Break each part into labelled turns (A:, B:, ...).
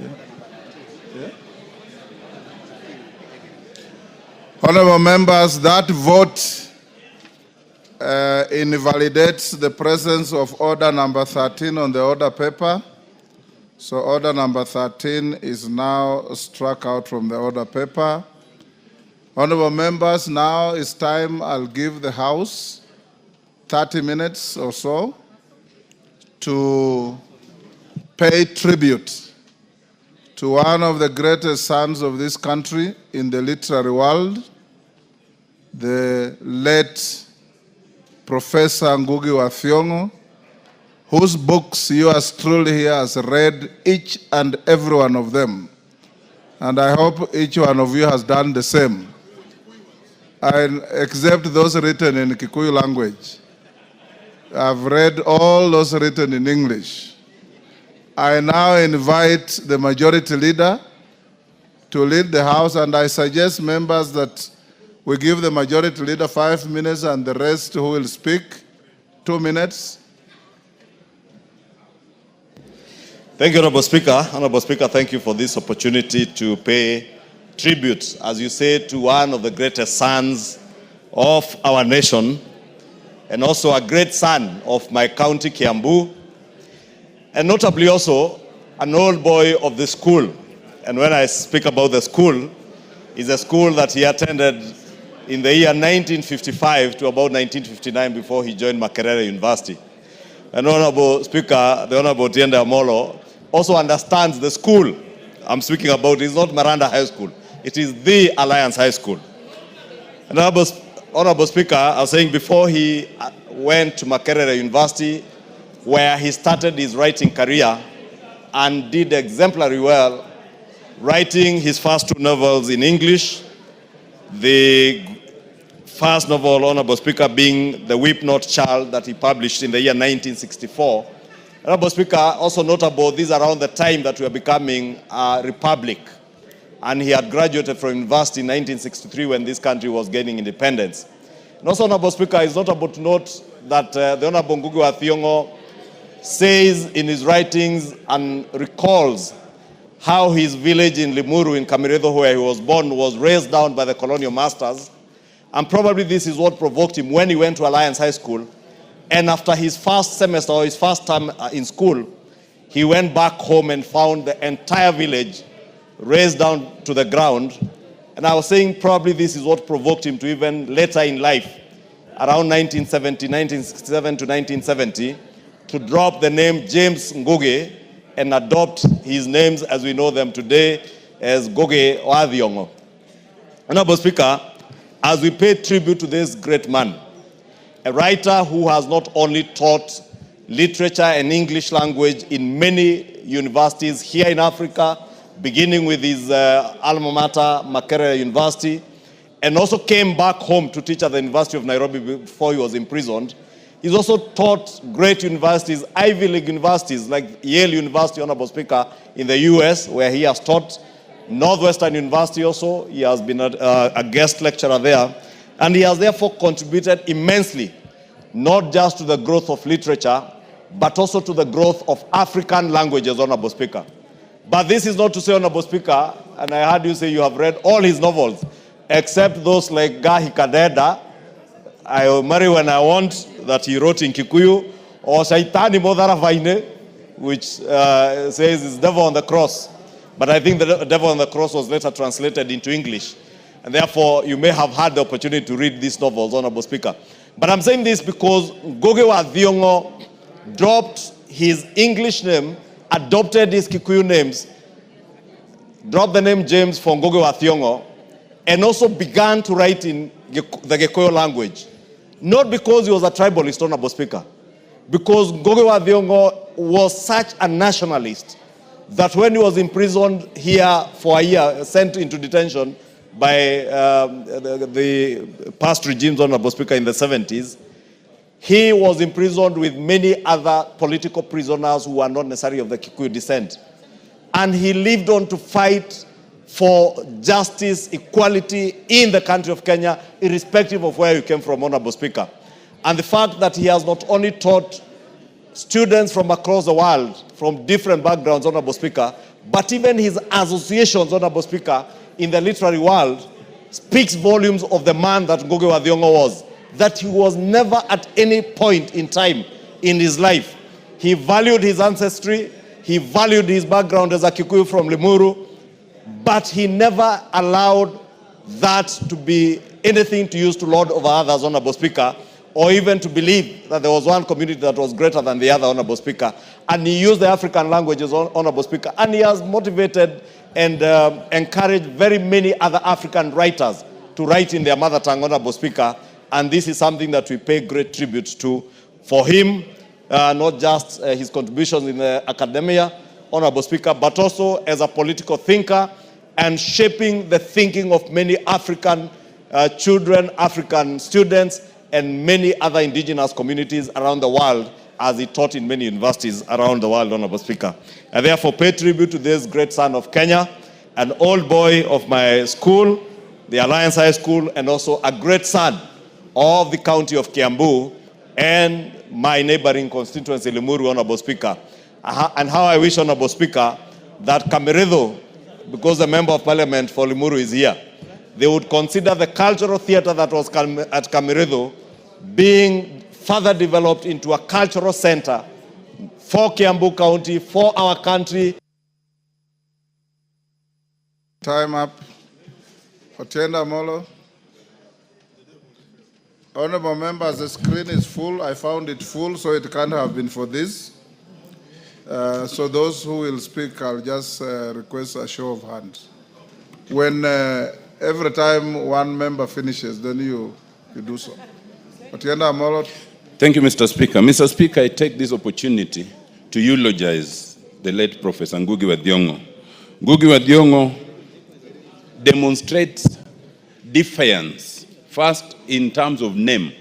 A: Yeah. Honorable members, that vote invalidates the presence of order number 13 on the order paper. So order number 13 is now struck out from the order paper. Honorable members, now it's time I'll give the House 30 minutes or so to pay tribute to one of the greatest sons of this country in the literary world, the late Professor Ngugi wa Thiong'o, whose books yours truly here has read each and every one of them. And I hope each one of you has done the same. Except those written in Kikuyu language. I've read all those written in English. I now invite the majority leader to lead the House, and I suggest members that we give the majority leader 5 minutes and the rest who will speak 2 minutes.
B: Thank you, Honorable Speaker. Honorable Speaker, thank you for this opportunity to pay tribute, as you say, to one of the greatest sons of our nation, and also a great son of my county, Kiambu, and notably also an old boy of the school. And when I speak about the school, it's a school that he attended in the year 1955 to about 1959 before he joined Makerere University. And Honorable Speaker, the Honorable Tiende Amolo, also understands the school I'm speaking about is not Miranda High School. It is the Alliance High School. And Honorable Speaker, I was saying before he went to Makerere University, where he started his writing career and did exemplary well, writing his first 2 novels in English. The first novel, Honorable Speaker, being The Weep Not Child, that he published in the year 1964. Honorable Speaker, also notable, this is around the time that we are becoming a republic. And he had graduated from university in 1963 when this country was gaining independence. And also, Honorable Speaker, it's notable to note that the Honorable Ngugi wa Thiong'o says in his writings and recalls how his village in Limuru in Kamiredo, where he was born, was raised down by the colonial masters. And probably this is what provoked him when he went to Alliance High School. And after his first semester or his first term in school, he went back home and found the entire village raised down to the ground. And I was saying probably this is what provoked him to even later in life, around 1967 to 1970, to drop the name James Ngugi and adopt his names as we know them today as Ngugi wa Thiong'o. Honorable Speaker, as we pay tribute to this great man, a writer who has not only taught literature and English language in many universities here in Africa, beginning with his alma mater, Makerere University, and also came back home to teach at the University of Nairobi before he was imprisoned. He's also taught great universities, Ivy League universities like Yale University, Honorable Speaker, in the US, where he has taught. Northwestern University also, he has been a guest lecturer there. And he has therefore contributed immensely, not just to the growth of literature, but also to the growth of African languages, Honorable Speaker. But this is not to say, Honorable Speaker, and I heard you say you have read all his novels, except those like Gahi Kadeda, I Marry When I Want, that he wrote in Kikuyu, or Shaitani Modara Vaine, which says it's Devil on the Cross. But I think the Devil on the Cross was later translated into English. And therefore, you may have had the opportunity to read these novels, Honorable Speaker. But I'm saying this because Ngugi wa Thiong'o dropped his English name, adopted his Kikuyu names, dropped the name James for Ngugi wa Thiong'o, and also began to write in the Gikuyu language. Not because he was a tribalist, Honorable Speaker, because Ngugi wa Thiong'o was such a nationalist that when he was imprisoned here for a year, sent into detention by the past regimes, Honorable Speaker, in the 70s, he was imprisoned with many other political prisoners who were not necessarily of the Kikuyu descent. And he lived on to fight for justice, equality in the country of Kenya, irrespective of where you came from, Honorable Speaker. And the fact that he has not only taught students from across the world, from different backgrounds, Honorable Speaker, But even his associations, Honorable Speaker, in the literary world, speaks volumes of the man that Ngugi wa Thiong'o was. That he was never at any point in time in his life. He valued his ancestry, he valued his background as a Kikuyu from Limuru, but he never allowed that to be anything to use to lord over others, Honorable Speaker, or even to believe that there was one community that was greater than the other, Honorable Speaker. And he used the African languages, Honorable Speaker, and he has motivated and encouraged very many other African writers to write in their mother tongue, Honorable Speaker, and this is something that we pay great tribute to for him, not just his contributions in the academia, Honorable Speaker, but also as a political thinker and shaping the thinking of many African children, African students, and many other indigenous communities around the world as he taught in many universities around the world, Honorable Speaker. I therefore pay tribute to this great son of Kenya, an old boy of my school, the Alliance High School, and also a great son of the county of Kiambu and my neighboring constituency, Limuru, Honorable Speaker. And how I wish, Honorable Speaker, that Kameredo, because the Member of Parliament for Limuru is here, they would consider the cultural theater that was at Kameredo being further developed into a cultural center for Kiambu County, for our country.
A: Time up. Otienda Molo. Honorable members, the screen is full. I found it full, so it can't have been for this. So those who will speak, I'll just request a show of hands. When every time one member finishes, then you do so. Otienda Molo.
C: Thank you, Mr. Speaker. Mr. Speaker, I take this opportunity to eulogize the late Professor Ngugi wa Thiong'o. Ngugi wa Thiong'o demonstrates defiance, first in terms of name.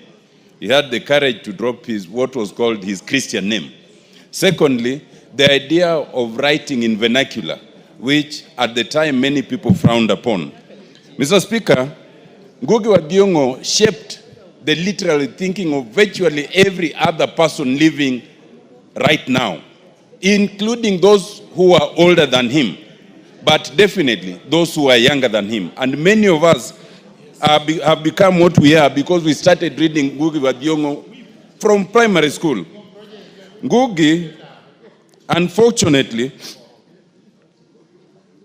C: He had the courage to drop what was called his Christian name. Secondly, the idea of writing in vernacular, which at the time many people frowned upon. Mr. Speaker, Ngugi wa Thiong'o shaped the literary thinking of virtually every other person living right now, including those who are older than him, but definitely those who are younger than him. And many of us have become what we are because we started reading Ngugi wa Thiong'o from primary school. Ngugi, unfortunately,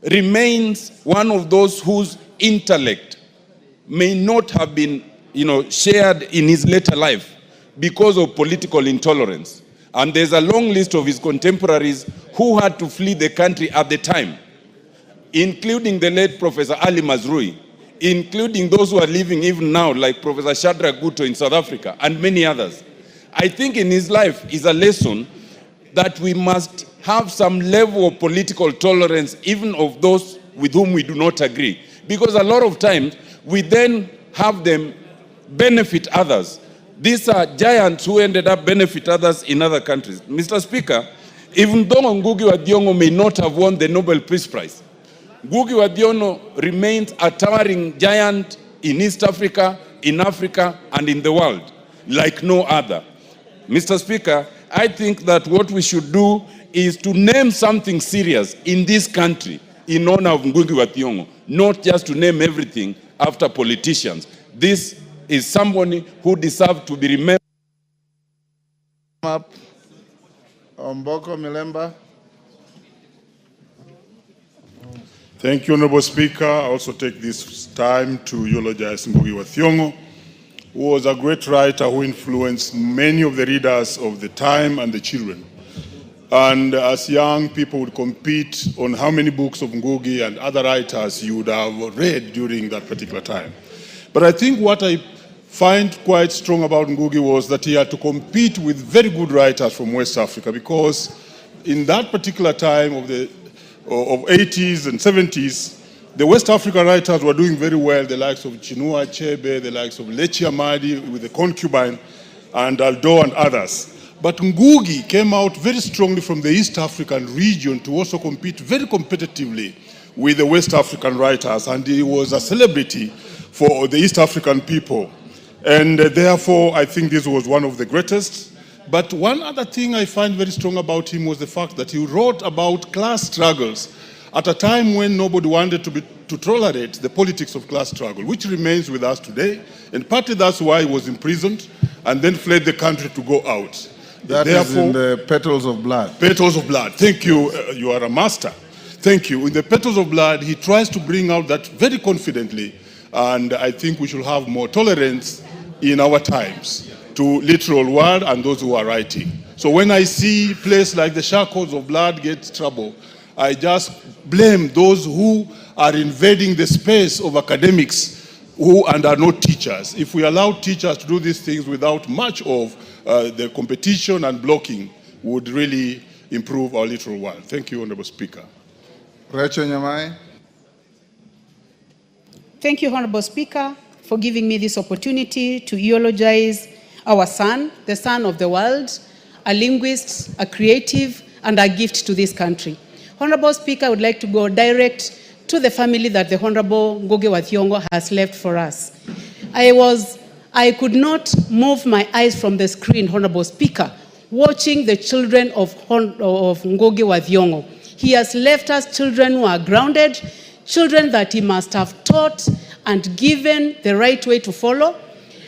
C: remains one of those whose intellect may not have been shared in his later life because of political intolerance. And there's a long list of his contemporaries who had to flee the country at the time, including the late Professor Ali Mazrui, including those who are living even now, like Professor Shadrach Guto in South Africa, and many others. I think in his life is a lesson that we must have some level of political tolerance, even of those with whom we do not agree. Because a lot of times, we then have them benefit others. These are giants who ended up benefit others in other countries. Mr. Speaker, even though Ngugi wa Thiong'o may not have won the Nobel Peace Prize, Ngugi wa Thiong'o remains a towering giant in East Africa, in Africa, and in the world, like no other. Mr. Speaker, I think that what we should do is to name something serious in this country in honor of Ngugi wa Thiong'o, not just to name everything after politicians. This is somebody who deserves to be remembered.
A: Omboko Milemba.
D: Thank you, Honorable Speaker. I also take this time to eulogize Ngugi wa Thiong'o, who was a great writer who influenced many of the readers of the time and the children. And as young people would compete on how many books of Ngugi and other writers you would have read during that particular time. But I think what I find quite strong about Ngugi was that he had to compete with very good writers from West Africa, because in that particular time of the 80s and 70s, the West African writers were doing very well, the likes of Chinua Achebe, the likes of Lechi Amadi with The Concubine, and Aldo and others. But Ngugi came out very strongly from the East African region to also compete very competitively with the West African writers, and he was a celebrity for the East African people. And therefore, I think this was one of the greatest But one other thing I find very strong about him was the fact that he wrote about class struggles at a time when nobody wanted to tolerate the politics of class struggle, which remains with us today. And partly that's why he was imprisoned and then fled the country to go out.
A: That is in the Petals of Blood.
D: Petals of Blood. Thank you. You are a master. Thank you. In the Petals of Blood, he tries to bring out that very confidently. And I think we should have more tolerance in our times to literal word and those who are writing. So when I see a place like the Shackles of Blood get trouble, I just blame those who are invading the space of academics and are not teachers. If we allow teachers to do these things without much of the competition and blocking, would really improve our literal world. Thank you, Honorable Speaker.
A: Rachel Nyamai.
E: Thank you, Honorable Speaker, for giving me this opportunity to eulogize our son, the son of the world, a linguist, a creative, and a gift to this country. Honorable Speaker, I would like to go direct to the family that the Honorable Ngugi wa Thiong'o has left for us. I could not move my eyes from the screen, Honorable Speaker, watching the children of Ngugi wa Thiong'o. He has left us children who are grounded, children that he must have taught and given the right way to follow.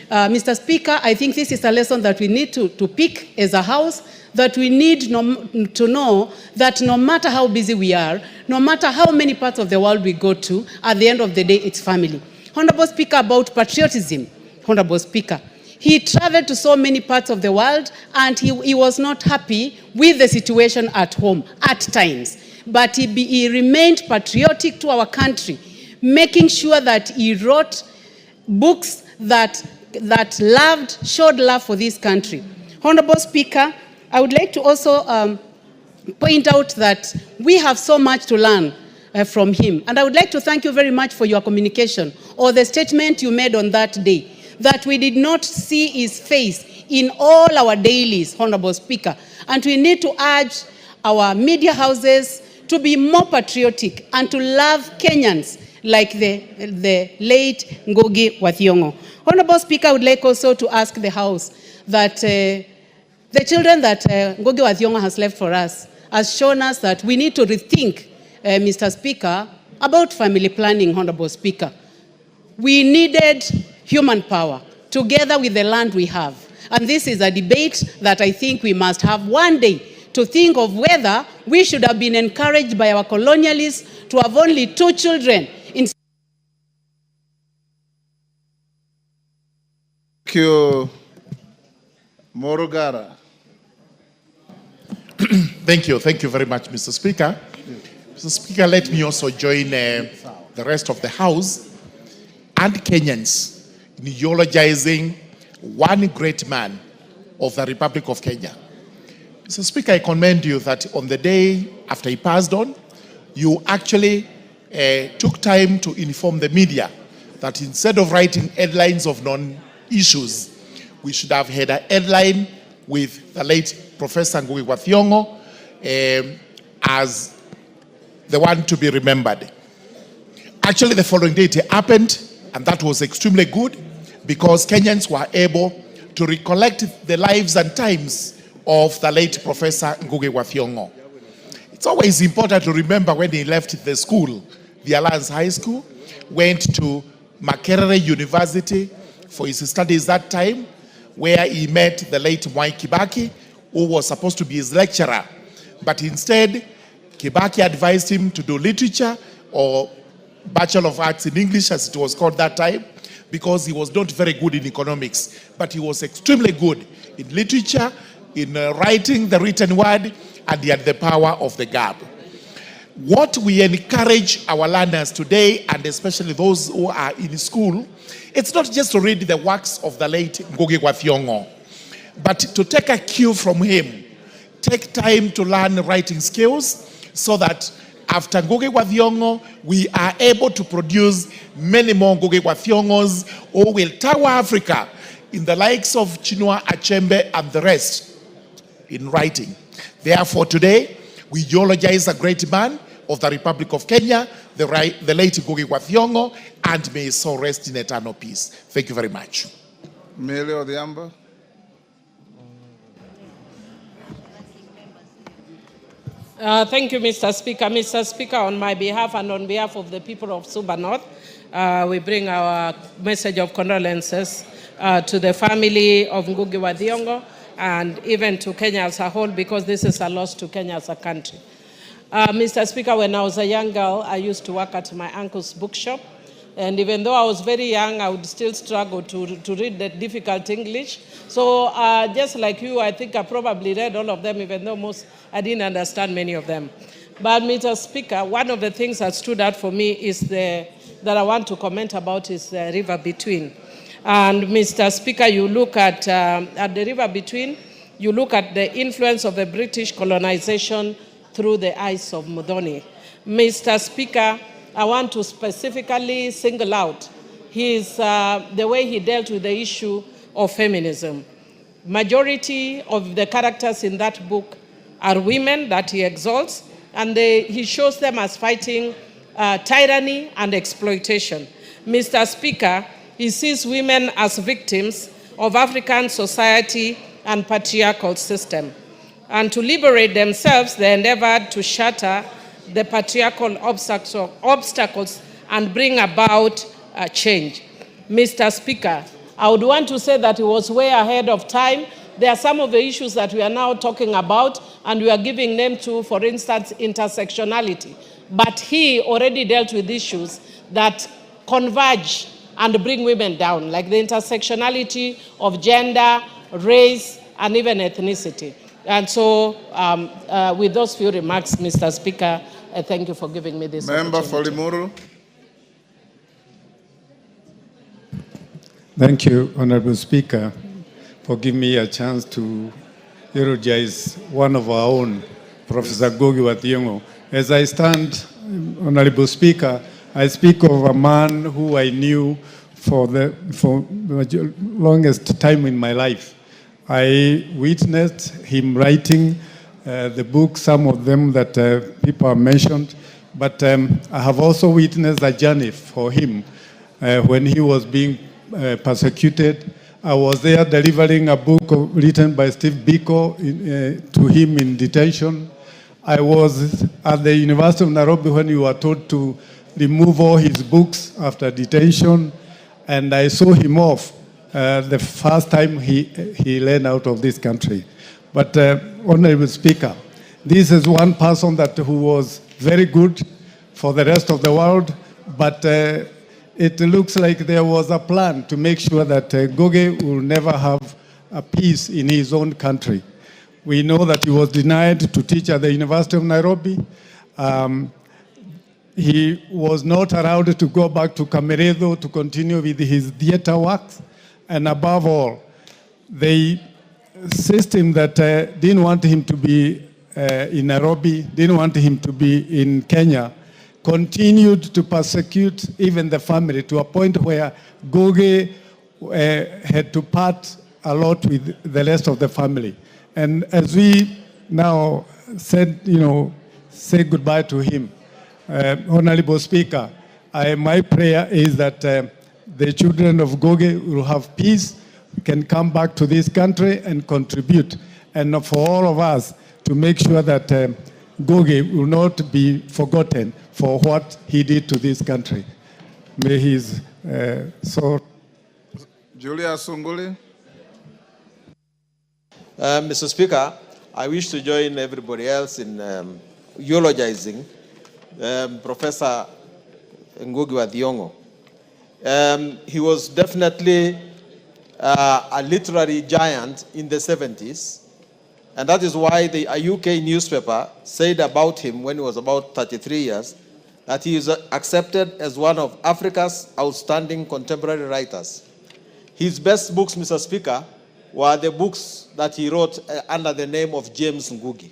E: Mr. Speaker, I think this is a lesson that we need to pick as a house, that we need to know that no matter how busy we are, no matter how many parts of the world we go to, at the end of the day, it's family. Honorable Speaker, about patriotism, Honorable Speaker, he traveled to so many parts of the world and he was not happy with the situation at home at times. But he remained patriotic to our country, making sure that he wrote books that showed love for this country. Honorable Speaker, I would like to also point out that we have so much to learn from him. And I would like to thank you very much for your communication or the statement you made on that day, that we did not see his face in all our dailies, Honorable Speaker. And we need to urge our media houses to be more patriotic and to love Kenyans like the late Ngugi wa Thiong'o. Honorable Speaker, I would like also to ask the House that the children that Ngugi wa Thiong'o has left for us has shown us that we need to rethink, Mr. Speaker, about family planning, Honorable Speaker. We needed human power together with the land we have. And this is a debate that I think we must have one day, to think of whether we should have been encouraged by our colonialists to have only 2 children.
A: Thank you, Morugara.
F: Thank you very much, Mr. Speaker. Mr. Speaker, let me also join the rest of the House and Kenyans in eulogizing one great man of the Republic of Kenya. Mr. Speaker, I commend you that on the day after he passed on, you actually took time to inform the media that instead of writing headlines of non-issues, we should have had a headline with the late Professor Ngugi wa Thiong'o as the one to be remembered. Actually, the following day it happened, and that was extremely good because Kenyans were able to recollect the lives and times of the late Professor Ngugi wa Thiong'o. It's always important to remember when he left the school, the Alliance High School, went to Makerere University for his studies that time, where he met the late Mwai Kibaki, who was supposed to be his lecturer. But instead, Kibaki advised him to do literature or Bachelor of Arts in English, as it was called that time, because he was not very good in economics, but he was extremely good in literature, in writing the written word, and he had the power of the gab. What we encourage our learners today, and especially those who are in school, it's not just to read the works of the late Ngugi wa Thiong'o, but to take a cue from him. Take time to learn writing skills so that after Ngugi wa Thiong'o, we are able to produce many more Ngugi wa Thiong'os who will tower Africa in the likes of Chinua Achebe and the rest in writing. Therefore, today, we eulogize a great man of the Republic of Kenya, the late Ngugi wa Thiong'o, and may his soul rest in eternal peace. Thank you very much.
A: Emilio Odhiambo.
G: Thank you, Mr. Speaker. Mr. Speaker, on my behalf and on behalf of the people of Suba North, we bring our message of condolences to the family of Ngugi wa Thiong'o and even to Kenya as a whole, because this is a loss to Kenya as a country. Mr. Speaker, when I was a young girl, I used to work at my uncle's bookshop. And even though I was very young, I would still struggle to read the difficult English. So just like you, I think I probably read all of them, even though I didn't understand many of them. But Mr. Speaker, one of the things that stood out for me is that I want to comment about is the river between. And Mr. Speaker, you look at the river between, you look at the influence of the British colonization through the eyes of Muthoni. Mr. Speaker, I want to specifically single out the way he dealt with the issue of feminism. Majority of the characters in that book are women that he exalts, and he shows them as fighting tyranny and exploitation. Mr. Speaker, he sees women as victims of African society and patriarchal system. And to liberate themselves, they endeavored to shatter the patriarchal obstacles and bring about change. Mr. Speaker, I would want to say that he was way ahead of time. There are some of the issues that we are now talking about and we are giving name to, for instance, intersectionality. But he already dealt with issues that converge and bring women down, like the intersectionality of gender, race, and even ethnicity. And so, with those few remarks, Mr. Speaker, I thank you for giving me this
A: Member
G: opportunity.
A: for Limuru.
H: Thank you, Honorable Speaker, for giving me a chance to eulogize one of our own, Professor Ngugi wa Thiong'o. As I stand, Honorable Speaker, I speak of a man who I knew for the longest time in my life. I witnessed him writing the book, some of them that people have mentioned, but I have also witnessed a journey for him when he was being persecuted. I was there delivering a book written by Steve Biko to him in detention. I was at the University of Nairobi when we were told to remove all his books after detention, and I saw him off the first time he led out of this country. But Honorable Speaker, this is one person who was very good for the rest of the world, but it looks like there was a plan to make sure that Ngugi will never have a peace in his own country. We know that he was denied to teach at the University of Nairobi. He was not allowed to go back to Kameredo to continue with his theater works. And above all, the system that didn't want him to be in Nairobi, didn't want him to be in Kenya, continued to persecute even the family to a point where Ngugi had to part a lot with the rest of the family. And as we now said, say goodbye to him, Honorable Speaker, my prayer is that the children of Ngugi will have peace, can come back to this country and contribute. And for all of us to make sure that Ngugi will not be forgotten for what he did to this country. May his soul.
A: Julia Sunguli.
I: Mr. Speaker, I wish to join everybody else in eulogizing Professor Ngugi wa Thiong'o. He was definitely a literary giant in the 70s, and that is why a UK newspaper said about him when he was about 33 years that he is accepted as one of Africa's outstanding contemporary writers. His best books, Mr. Speaker, were the books that he wrote under the name of James Ngugi.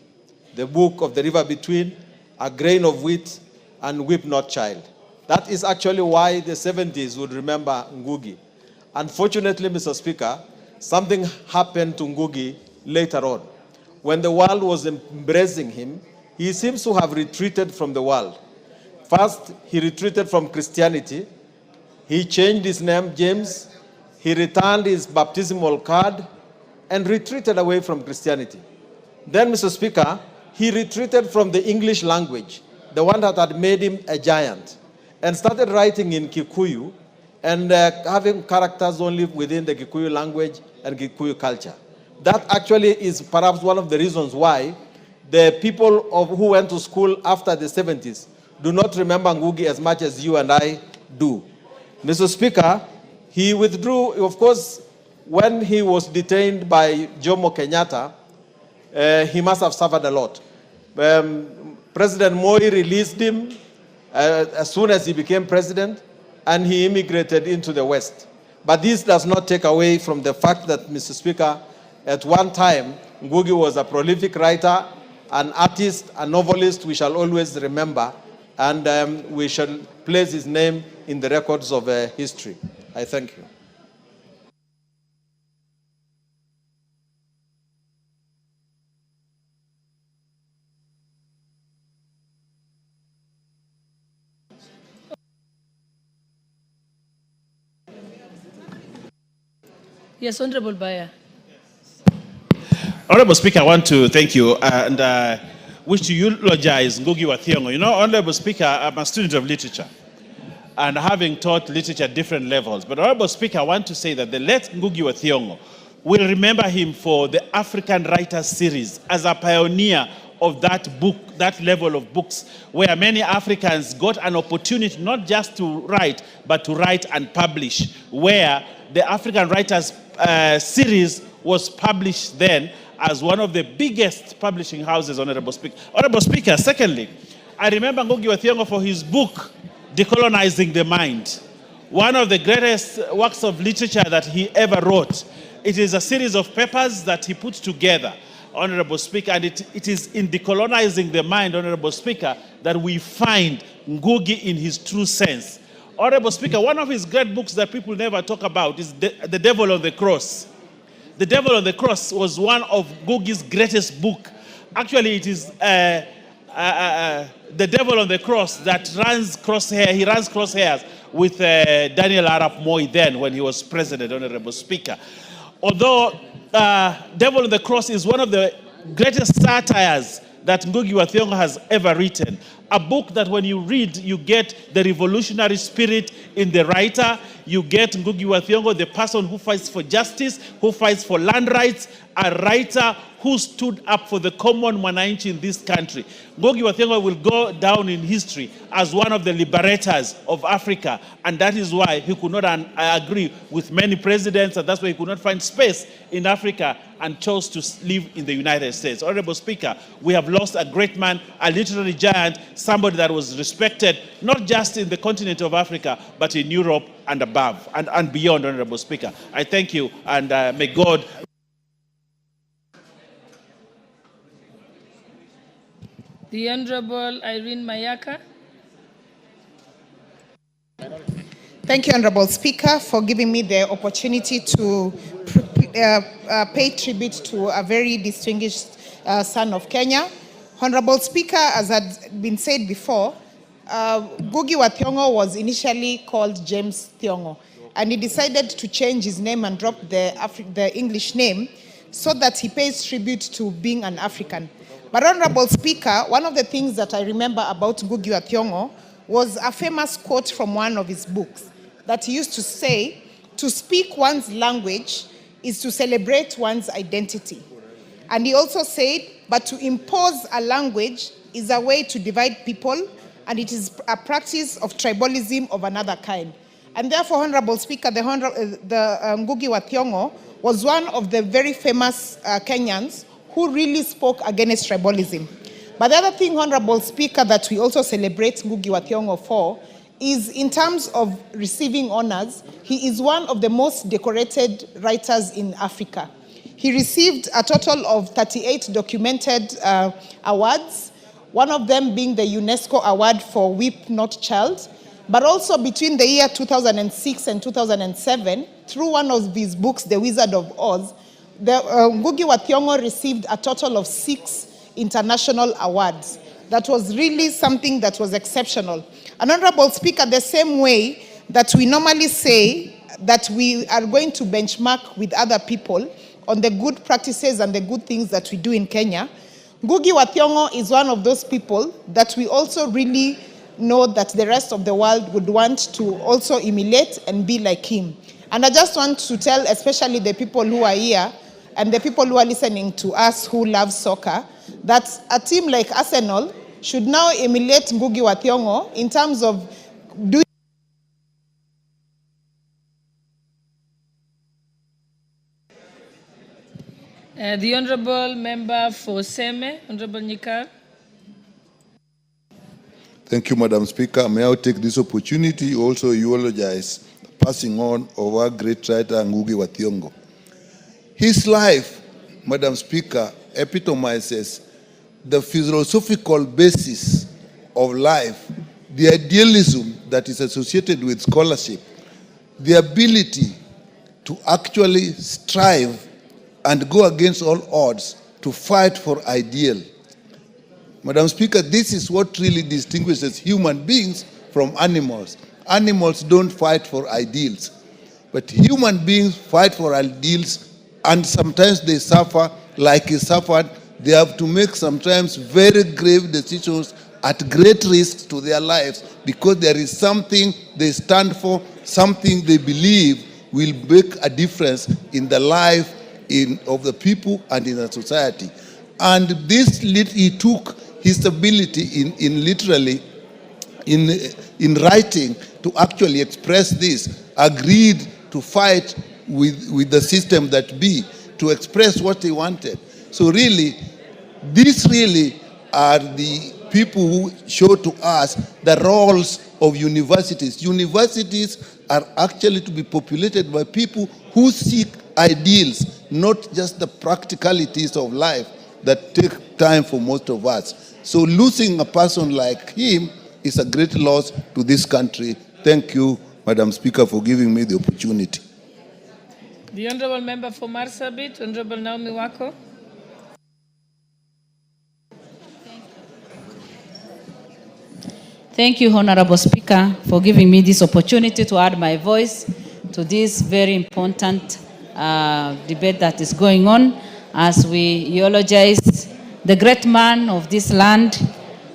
I: The book of The River Between, A Grain of Wheat, and Weep Not Child. That is actually why the 70s would remember Ngugi. Unfortunately, Mr. Speaker, something happened to Ngugi later on. When the world was embracing him, he seems to have retreated from the world. First, he retreated from Christianity. He changed his name, James. He returned his baptismal card and retreated away from Christianity. Then, Mr. Speaker, he retreated from the English language, the one that had made him a giant, and started writing in Kikuyu and having characters only within the Kikuyu language and Kikuyu culture. That actually is perhaps one of the reasons why the people who went to school after the 70s do not remember Ngugi as much as you and I do. Mr. Speaker, he withdrew, of course, when he was detained by Jomo Kenyatta. He must have suffered a lot. President Moi released him as soon as he became president, and he immigrated into the West. But this does not take away from the fact that, Mr. Speaker, at one time, Ngugi was a prolific writer, an artist, a novelist we shall always remember, and we shall place his name in the records of history. I thank you.
J: Yes, Honorable Bayer.
K: Honorable Speaker, I want to thank you and wish to eulogize Ngugi wa Thiong'o. You know, Honorable Speaker, I'm a student of literature and having taught literature at different levels. But Honorable Speaker, I want to say that the late Ngugi wa Thiong'o will remember him for the African Writers series as a pioneer of that book, that level of books, where many Africans got an opportunity not just to write, but to write and publish, where the African Writers series was published then as one of the biggest publishing houses, Honorable Speaker. Honorable Speaker, secondly, I remember Ngugi wa Thiong'o for his book, Decolonizing the Mind, one of the greatest works of literature that he ever wrote. It is a series of papers that he put together, Honorable Speaker, and it is in Decolonizing the Mind, Honorable Speaker, that we find Ngugi in his true sense. Honorable Speaker, one of his great books that people never talk about is The Devil on the Cross. The Devil on the Cross was one of Ngugi's greatest book. Actually, it is The Devil on the Cross that runs crosshair. He runs crosshairs with Daniel Arap Moi then when he was president, Honorable Speaker. Although Devil on the Cross is one of the greatest satires that Ngugi wa Thiong'o has ever written. A book that when you read, you get the revolutionary spirit in the writer. You get Ngugi wa Thiong'o, the person who fights for justice, who fights for land rights, a writer who stood up for the common mwananchi in this country. Ngugi wa Thiong'o will go down in history as one of the liberators of Africa, and that is why he could not agree with many presidents, and that's why he could not find space in Africa and chose to live in the United States. Honorable Speaker, we have lost a great man, a literary giant, somebody that was respected not just in the continent of Africa, but in Europe and above and beyond, Honorable Speaker. I thank you, and may God...
J: The Honorable Irene Mayaka.
L: Thank you, Honorable Speaker, for giving me the opportunity to pay tribute to a very distinguished son of Kenya. Honorable Speaker, as had been said before, Ngugi wa Thiong'o was initially called James Thiong'o, and he decided to change his name and drop the English name so that he pays tribute to being an African. But Honorable Speaker, one of the things that I remember about Ngugi wa Thiong'o was a famous quote from one of his books that he used to say, to speak one's language is to celebrate one's identity. And he also said, but to impose a language is a way to divide people, and it is a practice of tribalism of another kind. And therefore, Honorable Speaker, the Ngugi wa Thiong'o was one of the very famous Kenyans who really spoke against tribalism. But the other thing, Honorable Speaker, that we also celebrate Ngugi wa Thiong'o for is in terms of receiving honors, he is one of the most decorated writers in Africa. He received a total of 38 documented awards, one of them being the UNESCO Award for Weep Not Child. But also between the year 2006 and 2007, through one of his books, The Wizard of Oz, Ngugi wa Thiong'o received a total of 6 international awards. That was really something that was exceptional. And Honorable Speaker, the same way that we normally say that we are going to benchmark with other people on the good practices and the good things that we do in Kenya, Ngugi wa Thiong'o is one of those people that we also really know that the rest of the world would want to also emulate and be like him. And I just want to tell especially the people who are here and the people who are listening to us who love soccer that a team like Arsenal should now emulate Ngugi wa Thiong'o in terms of doing
J: the Honorable Member for Seme, Honorable Nyikar.
M: Thank you, Madam Speaker. May I take this opportunity to also eulogize the passing on of our great writer Ngugi wa Thiong'o. His life, Madam Speaker, epitomizes the philosophical basis of life, the idealism that is associated with scholarship, the ability to actually strive and go against all odds to fight for ideal. Madam Speaker, this is what really distinguishes human beings from animals. Animals don't fight for ideals, but human beings fight for ideals, and sometimes they suffer like he suffered. They have to make sometimes very grave decisions at great risk to their lives because there is something they stand for, something they believe will make a difference in the life of the people and in the society. And this, he took his ability in writing to actually express this, agreed to fight with the system that be, to express what he wanted. So really, these really are the people who show to us the roles of universities. Universities are actually to be populated by people who seek ideals, not just the practicalities of life that take time for most of us. So losing a person like him is a great loss to this country. Thank you, Madam Speaker, for giving me the opportunity.
J: The Honorable Member for Marsabit, Honorable Naomi Wako.
N: Thank you, Honorable Speaker, for giving me this opportunity to add my voice to this very important debate that is going on as we eulogize the great man of this land,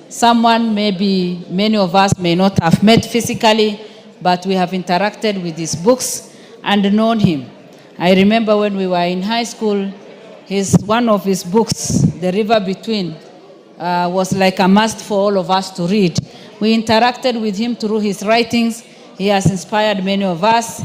N: someone maybe many of us may not have met physically, but we have interacted with his books and known him. I remember when we were in high school, one of his books, The River Between, was like a must for all of us to read. We interacted with him through his writings. He has inspired many of us,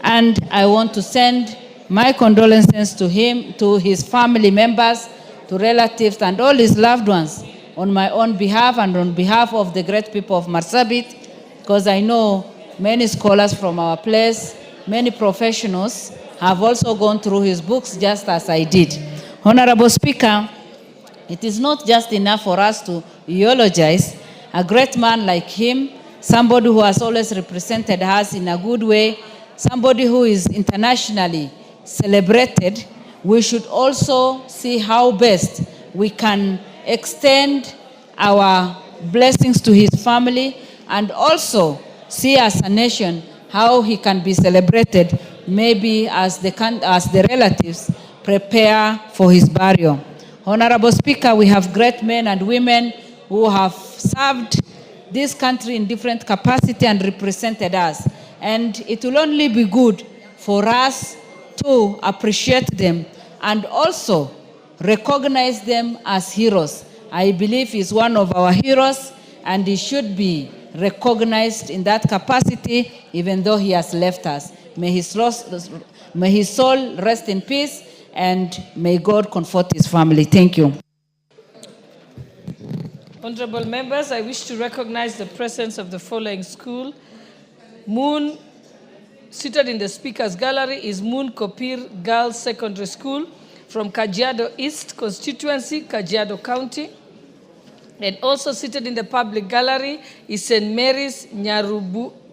N: and I want to send my condolences to him, to his family members, to relatives, and all his loved ones on my own behalf and on behalf of the great people of Marsabit, because I know many scholars from our place, many professionals have also gone through his books just as I did. Honorable Speaker, it is not just enough for us to eulogize a great man like him, somebody who has always represented us in a good way, somebody who is internationally celebrated. We should also see how best we can extend our blessings to his family and also see as a nation how he can be celebrated, maybe as the relatives prepare for his burial. Honorable Speaker, we have great men and women who have served this country in different capacity and represented us. And it will only be good for us to appreciate them and also recognize them as heroes. I believe he's one of our heroes and he should be recognized in that capacity even though he has left us. May his soul rest in peace and may God comfort his family. Thank you.
J: Honorable members, I wish to recognize the presence of the following school. Seated in the Speaker's Gallery is Moon Kopir Girls Secondary School from Kajiado East Constituency, Kajiado County. And also seated in the public gallery is St. Mary's Nyabururu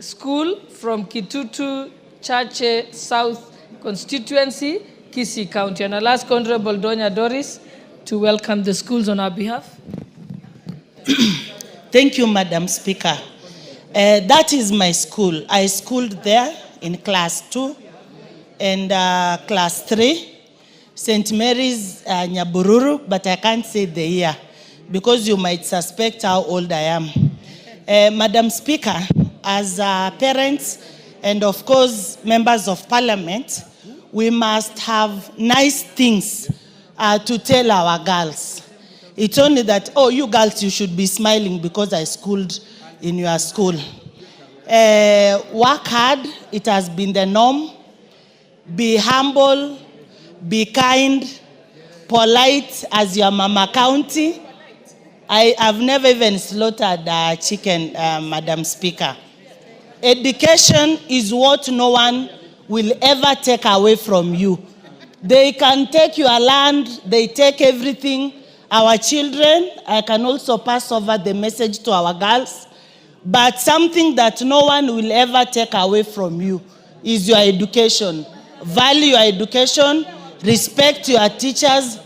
J: School from Kitutu Chache South Constituency, Kisii County. And I'll ask Honorable Donya Doris to welcome the schools on our behalf.
O: Thank you, Madam Speaker. That is my school. I schooled there in class 2 and class 3. St. Mary's Nyabururu, but I can't say the year because you might suspect how old I am. Madam Speaker, as parents and of course members of parliament, we must have nice things to tell our girls. It's only that, oh, you girls, you should be smiling because I schooled in your school. Work hard, it has been the norm. Be humble, be kind, polite as your mama county. I've never even slaughtered a chicken, Madam Speaker. Education is what no one will ever take away from you. They can take your land, they take everything. Our children, I can also pass over the message to our girls, but something that no one will ever take away from you is your education. Value your education, respect your teachers,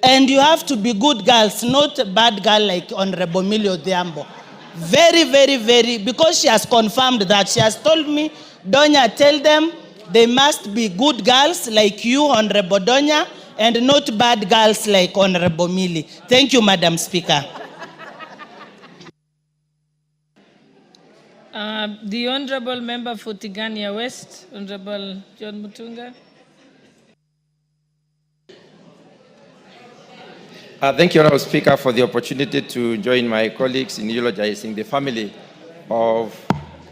O: and you have to be good girls, not a bad girl like Honorable Millie Odhiambo. Very, very, very, because she has confirmed that. She has told me, Donya, tell them they must be good girls like you, Honorable Donya, and not bad girls like Honorable Millie. Thank you, Madam Speaker.
J: The Honorable Member for Tigania West, Honorable John Mutunga.
P: Thank you, Honorable Speaker, for the opportunity to join my colleagues in eulogizing the family of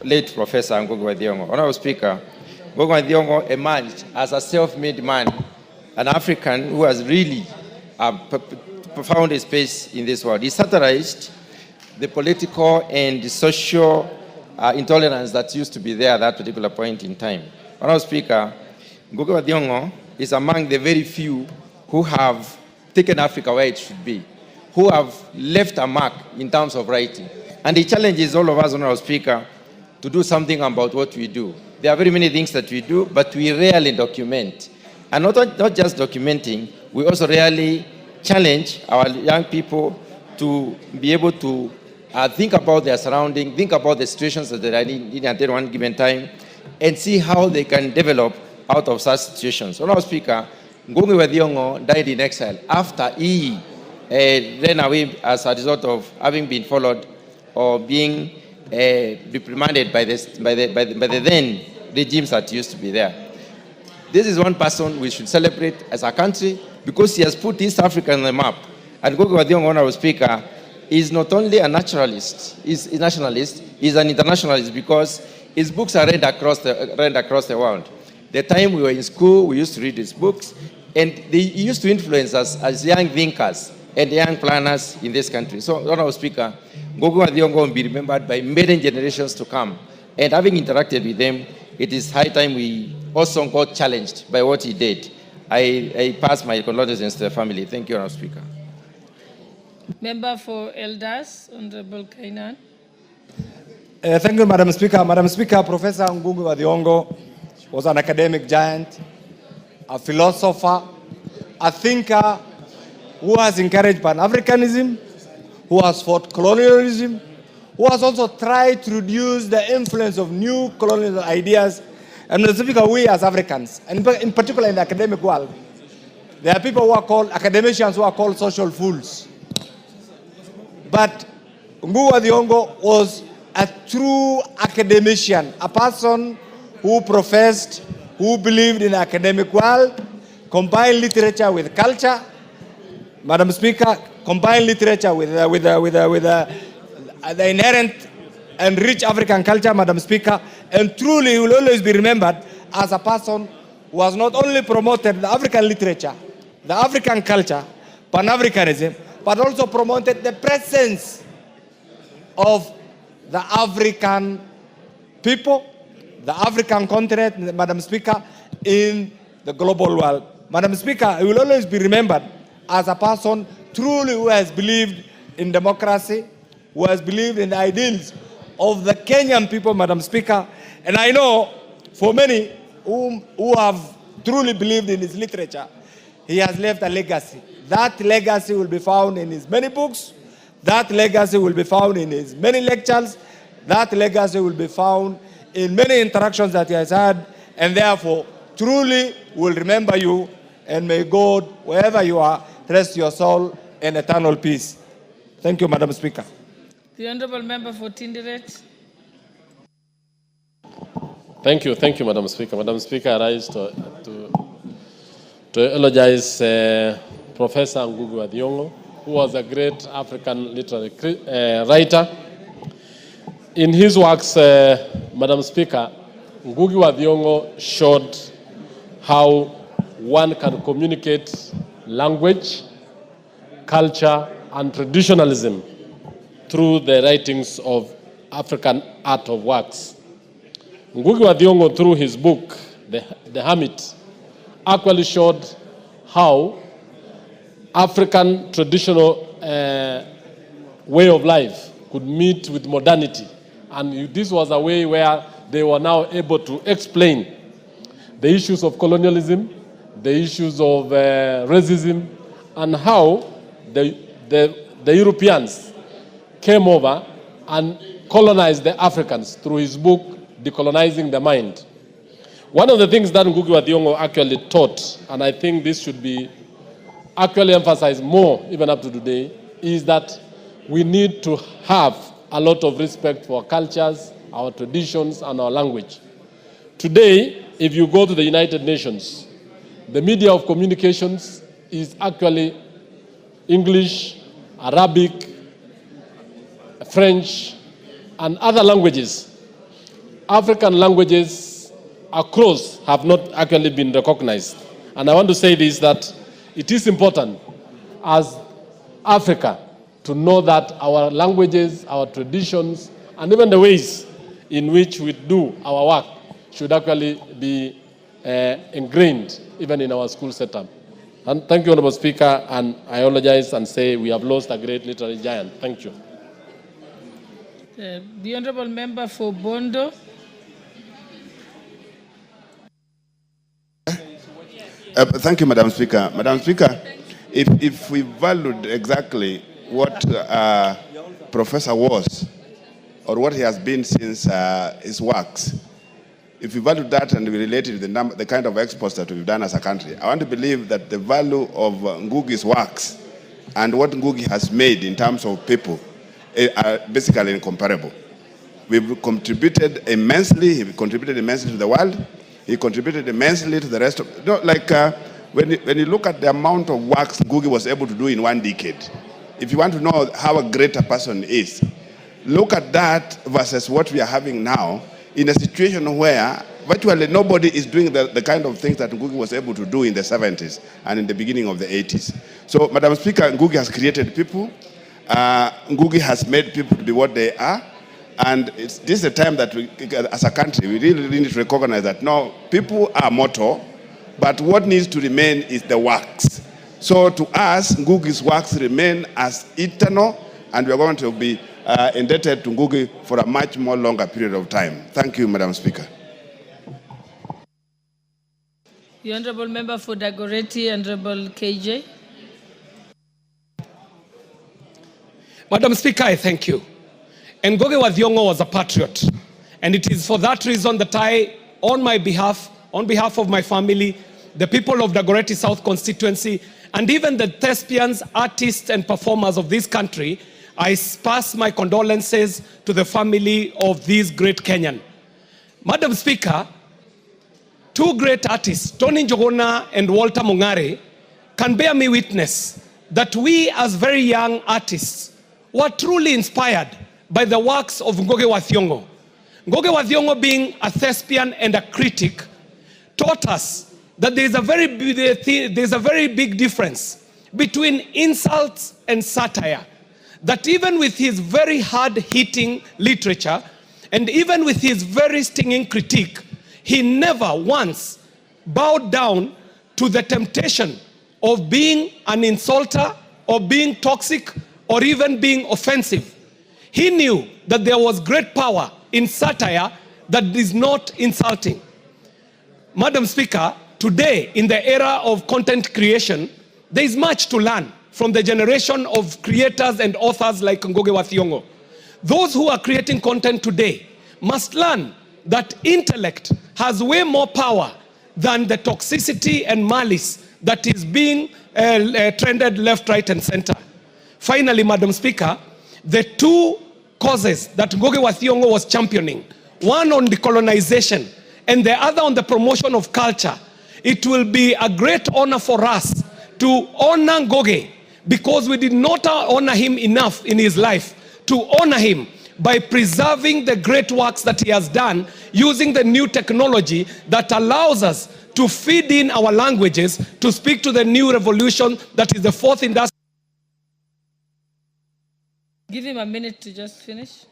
P: late Professor Ngugi wa Thiong'o. Honorable Speaker, Ngugi wa Thiong'o emerged as a self-made man, an African who has really found a space in this world. He satirized the political and the social intolerance that used to be there at that particular point in time. Honorable Speaker, Ngugi wa Thiong'o is among the very few who have taken Africa where it should be, who have left a mark in terms of writing. And the challenge is all of us, Honorable Speaker, to do something about what we do. There are very many things that we do, but we rarely document. And not just documenting, we also rarely challenge our young people to be able to think about their surroundings, think about the situations that they are in at one given time, and see how they can develop out of such situations. Honorable Speaker, Ngugi wa Thiong'o died in exile after he ran away as a result of having been followed or being reprimanded by the then regimes that used to be there. This is one person we should celebrate as a country because he has put East Africa on the map. And Ngugi wa Thiong'o, Honorable Speaker, is not only a naturalist, he's a nationalist, he's an internationalist because his books are read across the world. The time we were in school, we used to read his books, and they used to influence us as young thinkers and young planners in this country. So, Honorable Speaker, Ngugi wa Thiong'o will be remembered by many generations to come. And having interacted with them, it is high time we also got challenged by what he did. I pass my condolences to the family. Thank you, Honorable Speaker.
J: Member for Elders, Honorable Kainan.
Q: Thank you, Madam Speaker. Madam Speaker, Professor Ngugi wa Thiong'o was an academic giant, a philosopher, a thinker who has encouraged Pan-Africanism, who has fought colonialism, who has also tried to reduce the influence of new colonial ideas. And Mr. Speaker, we as Africans, and in particular in the academic world, there are people who are called, academicians who are called social fools. But Ngugi wa Thiong'o was a true academician, a person who professed, who believed in the academic world, combined literature with culture. Madam Speaker, combined literature with the inherent and rich African culture, Madam Speaker, and truly will always be remembered as a person who has not only promoted the African literature, the African culture, Pan-Africanism, but also promoted the presence of the African people, the African continent, Madam Speaker, in the global world. Madam Speaker, he will always be remembered as a person truly who has believed in democracy, who has believed in the ideals of the Kenyan people, Madam Speaker. And I know for many who have truly believed in his literature, he has left a legacy. That legacy will be found in his many books. That legacy will be found in his many lectures. That legacy will be found in many interactions that he has had. And therefore, truly will remember you, and may God, wherever you are, rest your soul in eternal peace. Thank you, Madam Speaker.
J: The Honourable Member for Tinderet.
R: Thank you, Madam Speaker. Madam Speaker, I rise to eulogize Professor Ngugi wa Thiong'o, who was a great African literary writer. In his works, Madam Speaker, Ngugi wa Thiong'o showed how one can communicate language, culture, and traditionalism through the writings of African art of works. Ngugi wa Thiong'o, through his book, The Hermit, actually showed how African traditional way of life could meet with modernity. And this was a way where they were now able to explain the issues of colonialism, the issues of racism, and how the Europeans came over and colonized the Africans through his book, Decolonizing the Mind. One of the things that Ngugi wa Thiong'o actually taught, and I think this should be actually emphasized more even up to today, is that we need to have a lot of respect for our cultures, our traditions, and our language. Today, if you go to the United Nations, the media of communications is actually English, Arabic, French, and other languages. African languages across have not actually been recognized. And I want to say this, that it is important as Africa to know that our languages, our traditions, and even the ways in which we do our work should actually be ingrained even in our school setup. And thank you, Honourable Speaker, and I apologize and say we have lost a great literary giant. Thank you.
J: The Honourable Member for Bondo.
S: Thank you, Madam Speaker. Madam Speaker, if we valued exactly what Professor was, or what he has been since his works, if we value that and we relate it to the kind of exports that we've done as a country, I want to believe that the value of Ngugi's works and what Ngugi has made in terms of people are basically incomparable. We've contributed immensely. He contributed immensely to the world. He contributed immensely to the rest of, when you look at the amount of works Ngugi was able to do in 1 decade, if you want to know how a great a person is, look at that versus what we are having now in a situation where virtually nobody is doing the kind of things that Ngugi was able to do in the 70s and in the beginning of the 80s. So, Madam Speaker, Ngugi has created people. Ngugi has made people to be what they are. And this is the time that we, as a country, we really need to recognize that, no, people are mortal, but what needs to remain is the works. So to us, Ngugi's works remain as eternal, and we are going to be indebted to Ngugi for a much more longer period of time. Thank you, Madam Speaker.
J: The Honourable Member for Dagoretti, Honourable KJ.
T: Madam Speaker, I thank you. Ngugi wa Thiong'o was a patriot, and it is for that reason that I, on behalf of my family, the people of Dagoretti South constituency, and even the thespians, artists, and performers of this country, I pass my condolences to the family of this great Kenyan. Madam Speaker, two great artists, Tony Njogona and Walter Mung'are, can bear me witness that we as very young artists were truly inspired by the works of Ngugi wa Thiong'o. Ngugi wa Thiong'o, being a thespian and a critic, taught us that there is a very big difference between insults and satire. That even with his very hard-hitting literature, and even with his very stinging critique, he never once bowed down to the temptation of being an insulter, or being toxic, or even being offensive. He knew that there was great power in satire that is not insulting. Madam Speaker, today, in the era of content creation, there is much to learn from the generation of creators and authors like Ngugi wa Thiong'o. Those who are creating content today must learn that intellect has way more power than the toxicity and malice that is being trended left, right, and center. Finally, Madam Speaker, the two causes that Ngugi wa Thiong'o was championing, one on decolonization and the other on the promotion of culture, it will be a great honor for us to honor Ngugi, because we did not honor him enough in his life, to honor him by preserving the great works that he has done using the new technology that allows us to feed in our languages to speak to the new revolution that is the fourth industrial.
J: Give him a minute to just finish.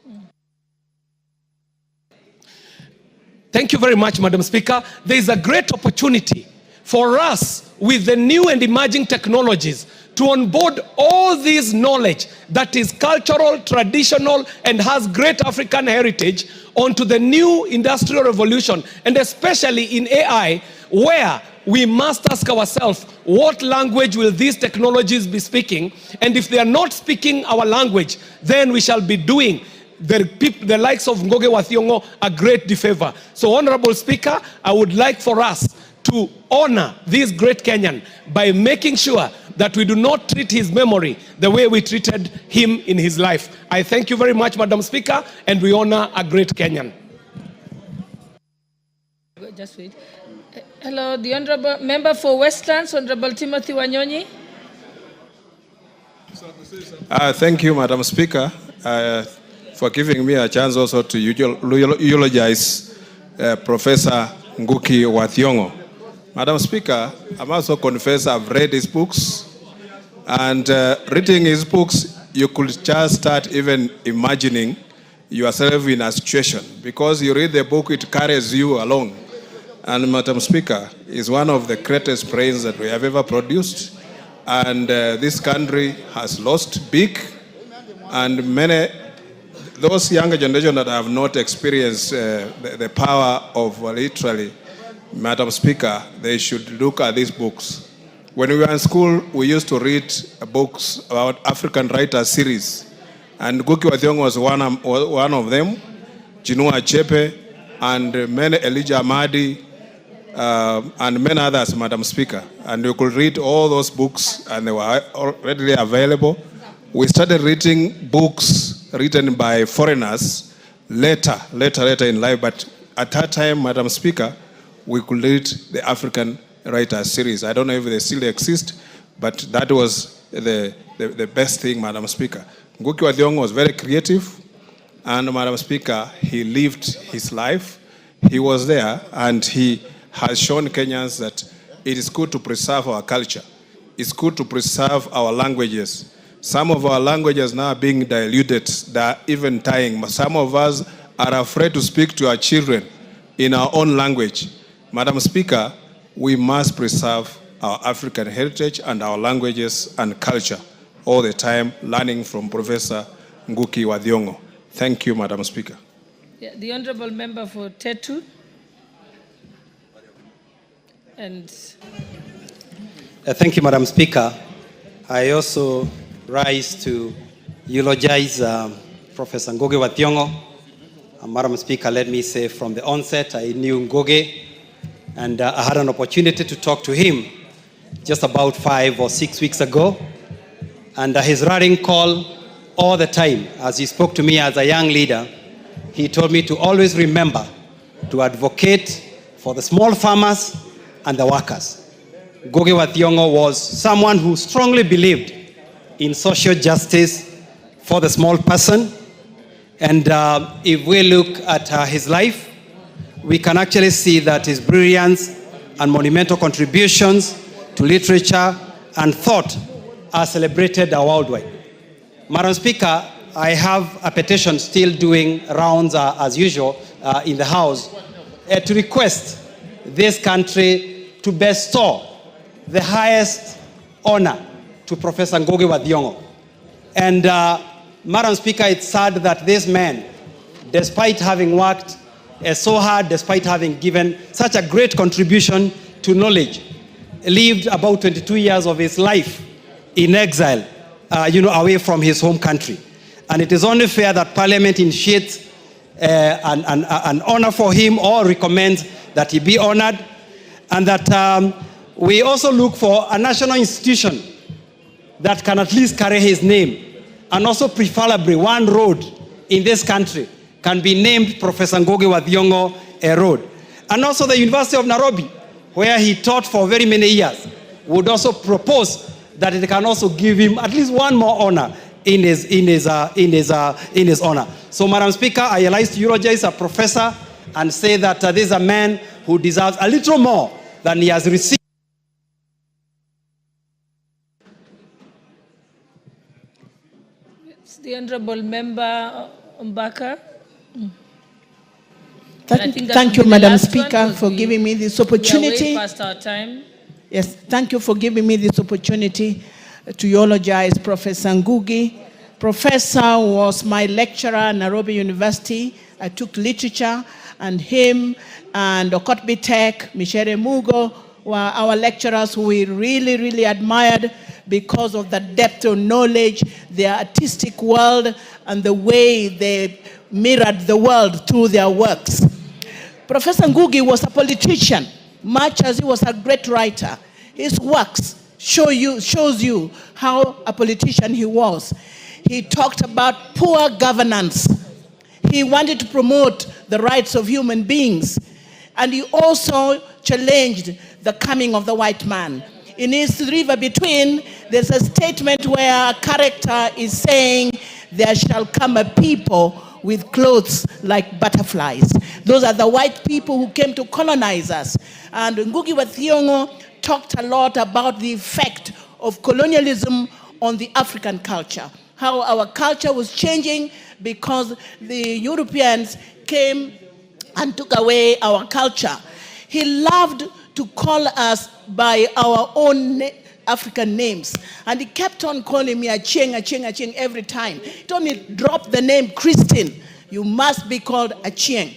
T: Thank you very much, Madam Speaker. There is a great opportunity for us with the new and emerging technologies to onboard all this knowledge that is cultural, traditional, and has great African heritage onto the new industrial revolution, and especially in AI, where we must ask ourselves, what language will these technologies be speaking? And if they are not speaking our language, then we shall be doing the likes of Ngugi wa Thiong'o a great disfavor. So, Honorable Speaker, I would like for us to honor this great Kenyan by making sure that we do not treat his memory the way we treated him in his life. I thank you very much, Madam Speaker, and we honor a great Kenyan.
J: Just wait. Hello, the Honorable Member for Westlands, Honorable Timothy Wanyonyi.
U: Thank you, Madam Speaker, for giving me a chance also to eulogize Professor Ngugi wa Thiong'o. Madam Speaker, I must also confess I've read his books, and reading his books, you could just start even imagining yourself in a situation, because you read the book, it carries you along. And Madam Speaker, is one of the greatest brains that we have ever produced. And this country has lost big, and many, those younger generation that have not experienced the power of literally, Madam Speaker, they should look at these books. When we were in school, we used to read books about African writers series. And Ngugi wa Thiong'o was one of them, Chinua Achebe, and many Elijah Amadi, and many others, Madam Speaker. And you could read all those books, and they were readily available. We started reading books written by foreigners later in life, but at that time, Madam Speaker, we could read the African writers series. I don't know if they still exist, but that was the best thing, Madam Speaker. Ngugi wa Thiong'o was very creative, and Madam Speaker, he lived his life. He was there, and he has shown Kenyans that it is good to preserve our culture. It's good to preserve our languages. Some of our languages now are being diluted. They're even dying. Some of us are afraid to speak to our children in our own language. Madam Speaker, we must preserve our African heritage and our languages and culture all the time, learning from Professor Ngugi wa Thiong'o. Thank you, Madam Speaker.
J: Yeah, the Honorable Member for Tetu. And
V: thank you, Madam Speaker. I also rise to eulogize Professor Ngugi wa Thiong'o. Madam Speaker, let me say from the onset, I knew Ngugi, and I had an opportunity to talk to him just about 5 or 6 weeks ago. And his rallying call all the time, as he spoke to me as a young leader, he told me to always remember to advocate for the small farmers and the workers. Ngugi wa Thiong'o was someone who strongly believed in social justice for the small person. And if we look at his life, we can actually see that his brilliance and monumental contributions to literature and thought are celebrated worldwide. Madam Speaker, I have a petition still doing rounds as usual in the House to request this country to bestow the highest honor to Professor Ngugi wa Thiong'o. And Madam Speaker, it's sad that this man, despite having worked so hard, despite having given such a great contribution to knowledge, lived about 22 years of his life in exile, away from his home country. And it is only fair that Parliament initiates an honor for him or recommends that he be honored. and that we also look for a national institution that can at least carry his name, and also preferably one road in this country can be named Professor Ngugi wa Thiong'o Road. And also the University of Nairobi, where he taught for very many years, would also propose that it can also give him at least one more honor in his honor. So, Madam Speaker, I like to eulogize a professor and say that this is a man who deserves a little more than he has received.
J: The Honorable Member Mbaka.
L: Thank you, Madam Speaker, for giving me this opportunity.
J: We are way past our time.
L: Yes, thank you for giving me this opportunity to eulogize Professor Ngugi. Professor was my lecturer at Nairobi University. I took literature, and him and Okotbi Tech, Michere Mugo were our lecturers who we really, really admired because of the depth of knowledge, their artistic world, and the way they mirrored the world through their works. Professor Ngugi was a politician, much as he was a great writer. His works shows you how a politician he was. He talked about poor governance. He wanted to promote the rights of human beings. And he also challenged the coming of the white man. In his River Between, there's a statement where a character is saying, "There shall come a people with clothes like butterflies." Those are the white people who came to colonize us. And Ngugi wa Thiong'o talked a lot about the effect of colonialism on the African culture, how our culture was changing because the Europeans came and took away our culture. He loved to call us by our own African names. And he kept on calling me Achieng, Achieng, Achieng every time. He told me, drop the name Christine. You must be called Achieng.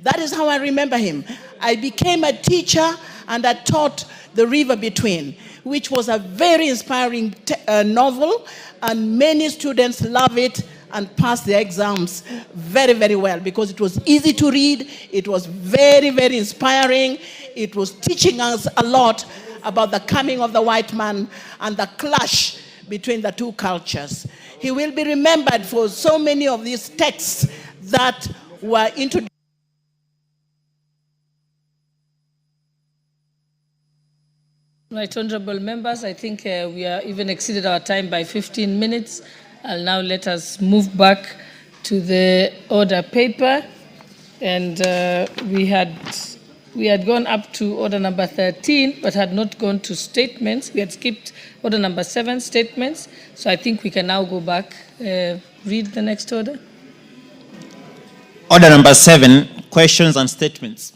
L: That is how I remember him. I became a teacher and I taught The River Between, which was a very inspiring novel, and many students love it and pass their exams very, very well because it was easy to read. It was very, very inspiring. It was teaching us a lot about the coming of the white man and the clash between the two cultures. He will be remembered for so many of these texts that were introduced.
J: Right, honorable members, I think we are even exceeded our time by 15 minutes. I'll now let us move back to the order paper. And we had gone up to order number 13, but had not gone to statements. We had skipped order number 7, statements. So I think we can now go back. Read the next order.
B: Order number 7, questions and statements.